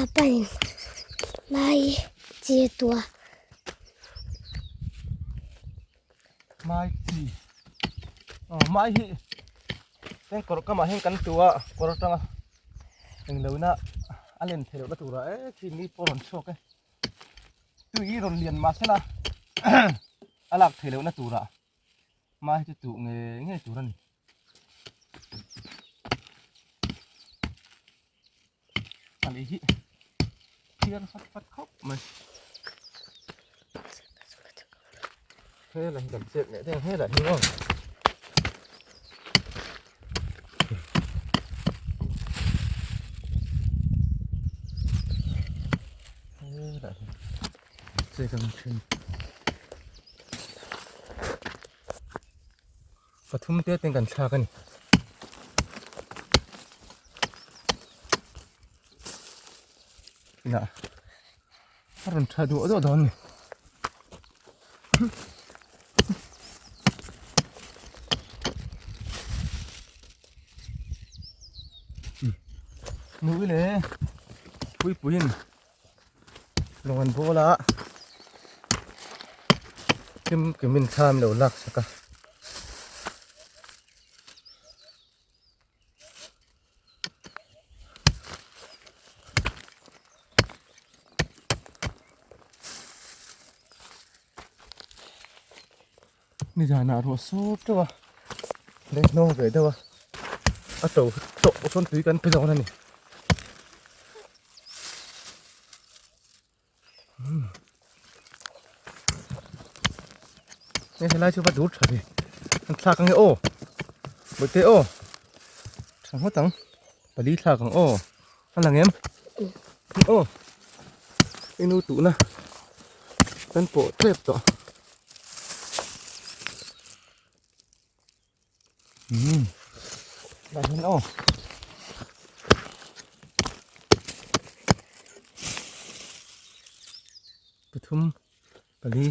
apa ini mai chia tua ไม้ที่ไม้ที่เต็งกรก็มาเห็นกันตัวกรจังเองเลยนะอะไรนี่เทเลมาตัวละทีนี้ปนชกตัวอีรอนเลียนมาใช่ไหมอะไรเทเลนะตัวละไม้ที่ตัวเงี้ยตัวนั้นอะไรที่เทียนฟัดครบมันเฮ้ยอะไรกันเจ็บเนี่ยเฮ้ยอะไรที่ว่าเจ๊กำลังขึ้นปฐุมเตี้ยเป็นกันชากันนี่นะถ้าเราชาดูอ้ดอนนี่นู้นเลยปุ้ยลงกันโบละกิมมินข้ามเดี๋ยวลักสักนี่จานารัวสูบตัวเล็กน้อยเลยตัวอ่ะโตชนตุยกันไปตรงนั้นนี่นี่เห็นไรชื่อว่าดูดสิมันคลากังโอ้บุตรโอ้ช่างหัวตังปลีคลากังโอ้อะไรเงี้ยโอ้ไอ้นูตุนะเป็นโปเทปต่อได้เห็นโอ้ปฐุมปลี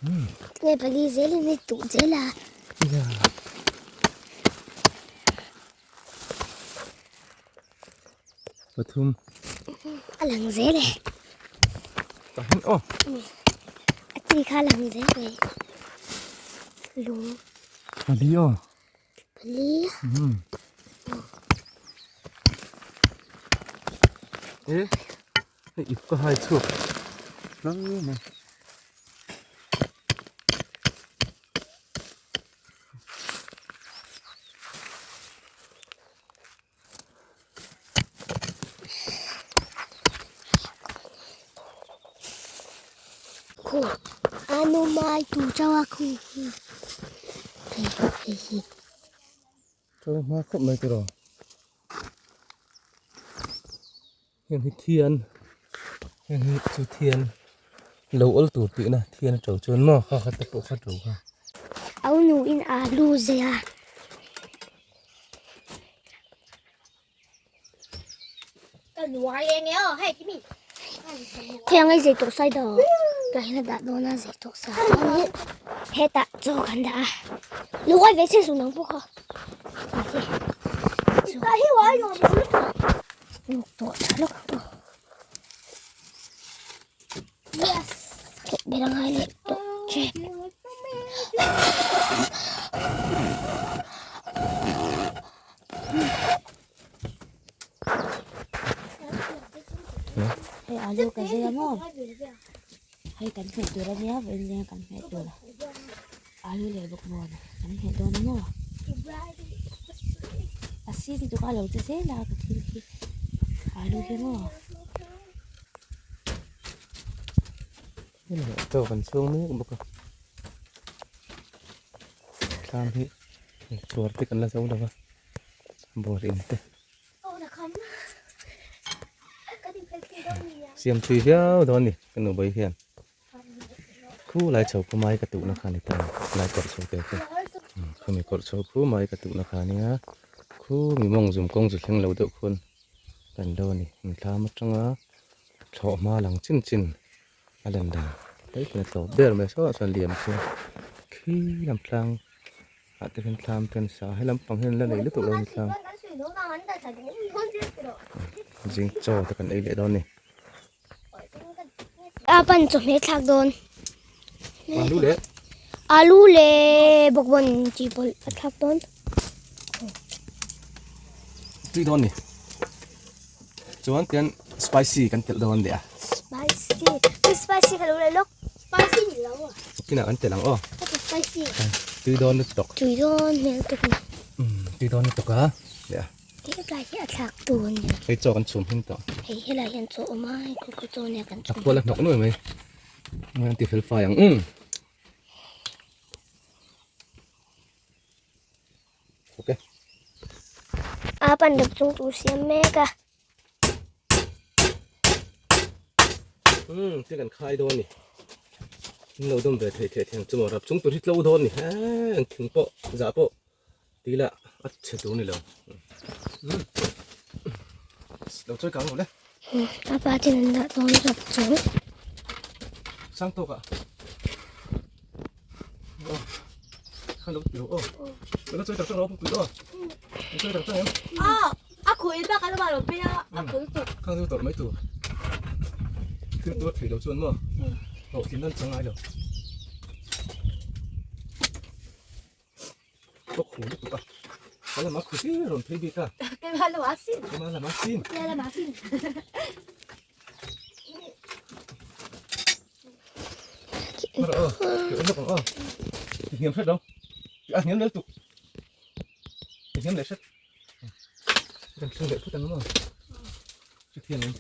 นี่ปลีเซลนี่ตุเซล่ะปฐุมหลังเซเลยได้เห็นโอ้อัตริข้าหลังเซเลยลุงปลีโอ้ปลีอีกก็หายชุบนั่งมาคูอานุมาตูเจ้าคูเจ้ามาครบไหมกันหรอยังให้เทียนยังให้จุดเทียนเราเอาตัวปีนะเทียนเจ้าจนมั่งข้าตะโปข้าจูค่ะเอาหนูอินอาลูเซียก็หนูเองเนี่ยให้ที่นี่เที่ยงไอ้เสียตัวใส่ดอกก็เห็นแต่โดนน่าเสียตัวใส่เฮ็ดแต่โจกันดาลูกไอ้เวสิสุนังพวกเขาแต่ที่ว่าอยู่ลูกตัวลูกเบลังไงเลยตัวเจ็บให้อาลูกกันเสียมั้งให้กันเห็ดตัวละเนี้ยเป็นยังกันเห็ดตัวละอาลูกเลยบอกว่ากันเห็ดตัวนั้นมั้งอาศัยที่ตัวเราจะเสียละกันที่อาลูกเห็นมั้งนี่แหละตัวกันช่วงนี้บุกตามที่ตัวติกันแล้วจะอุดมบรินเตเสียมตีเดียวตอนนี้กันหนูใบเขียนคู่ลายเฉาคู่ไม้กระตุกนะคะนี่ตาลายกดเฉาเตะคู่มีกดเฉาคู่ไม้กระตุกนะคะนี่ฮะคู่มีมองจุ่มกงจุดเชิงเราทุกคนกันโดนี่มันทำมาจังอ่ะเฉามาหลังจิ้นอะไรนั่นได้เป็นตัวเบี้ยไม่ชอบส่วนเหลี่ยมคือขี้ลำพลัง อาจจะเป็นทามเป็นสาให้ลำปังเห็นแล้วเลยลึกตัวเราทามจริงจ่อแต่กันไอ้เด็ดอนนี่ Apan chom he thak don มาดูเด็ด alu le bokbon chi pol thak don ตีดอนนี่จวนเตียนสไปซี่กันเตลดอนเดีย spicy kalau le lok spicy ni lawa ที่ไหนกันเตลังอ้อ spicy ตีดอนนี่ตก chui don mel tuk ni ตีดอนนี่ตกอ่ะเดี๋ยว ti ka hi thak don ni ไอ้จ่อกันชุมหินต่อ hei hela hian chu mai ko chu ne kan ตัก chu พวกละหนกหน่อยไหมมันตีเฟลไฟอย่างโอเค apan dap chung tu siam me ka ที่กันคายโดนนี่เราต้องเดินเที่ยงจะมารับจุงตัวที่เราโดนนี่ฮะถึงโปะจ่าโปะตีละอัดเฉดนี่เลยเราช่วยกันหมดเลย apa tin da don dap chung สร้างตัวกะข้าลูกอยู่โอ้แล้วช่วยจับเจ้าเราปุ๊บปุ๊บช่วยจับเจ้าเอง aku iba kalau malu pia aku itu ข้างลูกตัวไม่ตัวขึ้นตัวถือเราชวนมั้งโอ้กินนั่นจังไงเดี๋ยวก็ขู่ลูกตัวแล้วมาคุยที่ร้านเพย์บีก้า cái malu asin มาละมาซิน ya la masin มาเดี๋ยวลูกเงียบเสร็จแล้วเงียบเลยตุกเงียบเลยเสร็จกันช่วยเด็กพูดกันมั้งจะเที่ยงเลย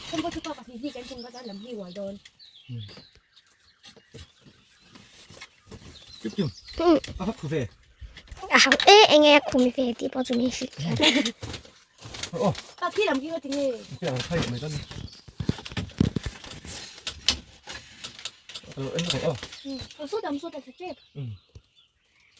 không có chút qua thì gì cái chung có làm gì ngoài đồn จุ๊บจุ๊บอ่ะคุยเฟ่ enge khumi fe ti po chu mi shi โอ้ à khi làm gì có tiếng gì ที่เราใช้ไม่ได้เอ็นของsố đầm số đầm sẽ chết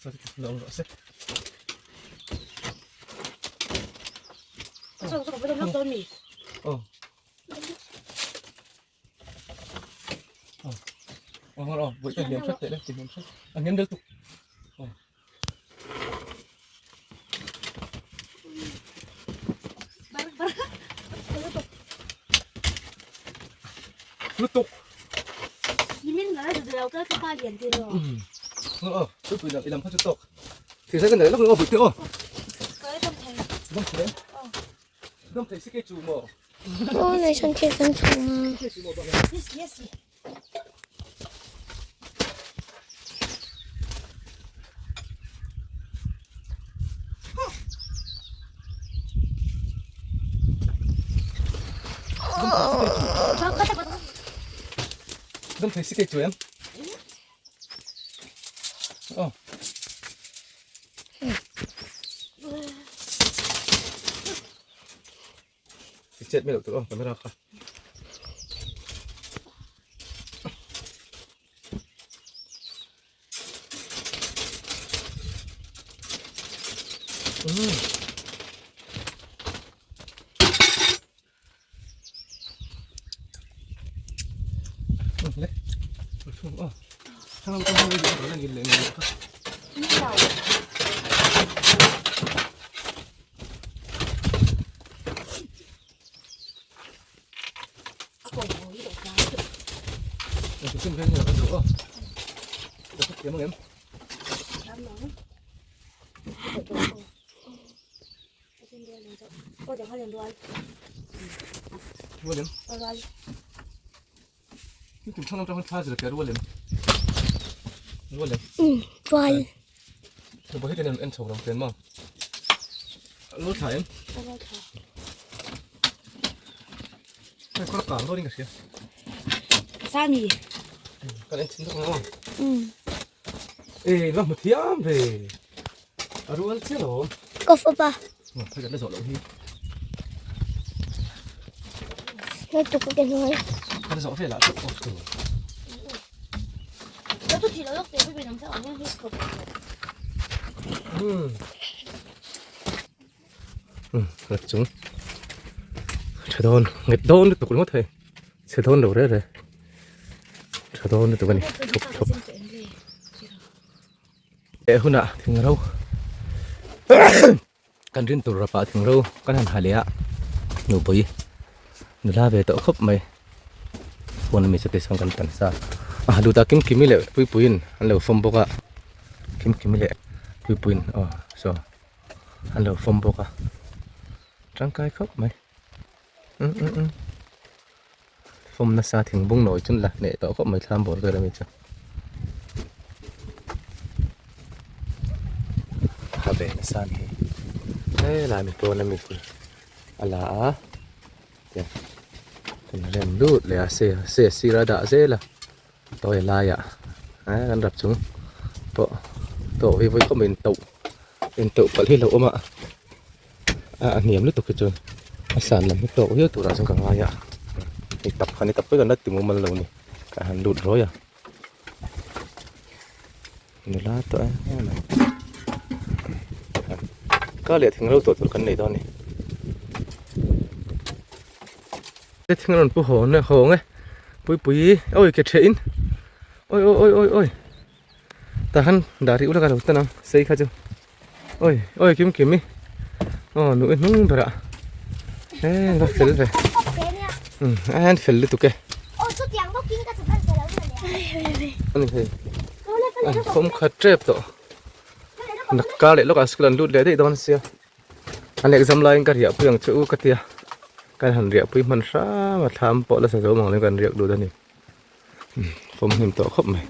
สวัสดีเราเสร็จ số số phải đầm đồn mì โอ้โอ้โหบุ๋ยจะเงียบเสร็จเลยเงียบเสร็จอันนี้เดือดตุกลุตุก 你们那是聊个八点的了 ตุกตุยอีลำเขาจะตกถือใส่กันเลยแล้วก็เอาบุ๋ยเที่ยว cái trong thành น้ำเทน้ำเทสิเกจูโม่ o nei san ke san chung เกจูโม่บ้าง yes yes น้ำเทสิเกจูเอ็มอ๋อเจ็ดไม่หรอกตัวแต่ไม่รักค่ะเล็กชุ่มอ๋อถ้าเราต้องให้ดีเราต้องกินเลยนะครับ 你找 เราจะขึ้นแค่นี้เราต้องดูอ๋อจะเก็บมั้งเอ็ม có thể hai lần đuôi รู้เอ็ม đuôi นี่ถึงช่องน้ำตาลชาจะเกิดรู้เอ็มรู้เอ็ม twal เราบอกให้เดินเอ็นโชว์เราเป็นมั้งรู้ถ่ายเอ็ม đuôi thả ไม่ก็กลางรู้นี่ก็เสีย sao nhỉ ก็เอ็นชิ้นตรงนั้นเอ้ยเรามาเที่ยวเลยรู้อันเชี่ยวหรอ ko fo pa ถ้าจะได้สอนเราที่ nei tu ko ken noi ถ้าจะสอนเสร็จแล้วโอ้โห nó tôi chỉ nói lúc tiền với làm sao ở nhà hết cục กระจุงเฉดอนเงียดโดนตุกคนหมดเลยเฉดอนเดี๋ยวเรื่อยเลยเฉดอนตุกคนนี้ชกชก huna thing ro kan rin tur rapa thing ro kan han halia nu pui nu la ve to khop mai phone mi se te sang kan tan sa lu ta kim kimi le pui puin an lo fom boka kim kimi le pui puin so an lo fom boka trăng kai khóc mày phong nó xa thình bung nổi chân là để tao khóc mày tham bổ rồi là mình chưa hà bể nó xa này thế là mình tôi là mình à là thì nó làm lút là xe ra đã dễ là tôi là ya ăn đập xuống tổ vì với có mình tụ phải đi lâu mà niệm lúc tục cái chơi sản làm cái tổ hiếu tụ ra trong cả hai thì tập với gần đất từ một lần lâu này cả hàng đụt rồi nó lá tụi này có lẽ thằng lâu tụi cái này thôi này cái thằng nó hồ này bùi ôi cái chuyện ôi ta hắn đã rượu là cái đầu tiên nào xây khai chưa ôi kiếm mi nuôi nung thôi ạ nó phèn về anh phèn lên tụi cái anh thì không khát trép đó nặc cá lại lúc ăn sườn lút lấy đấy đó anh xem anh exam lại cái rượu phơi chỗ cái tia cái hàng rượu phơi mình sa mà tham bỏ là sẽ giấu mỏng lên cái rượu đồ đó này không hiểm tổ khóc mày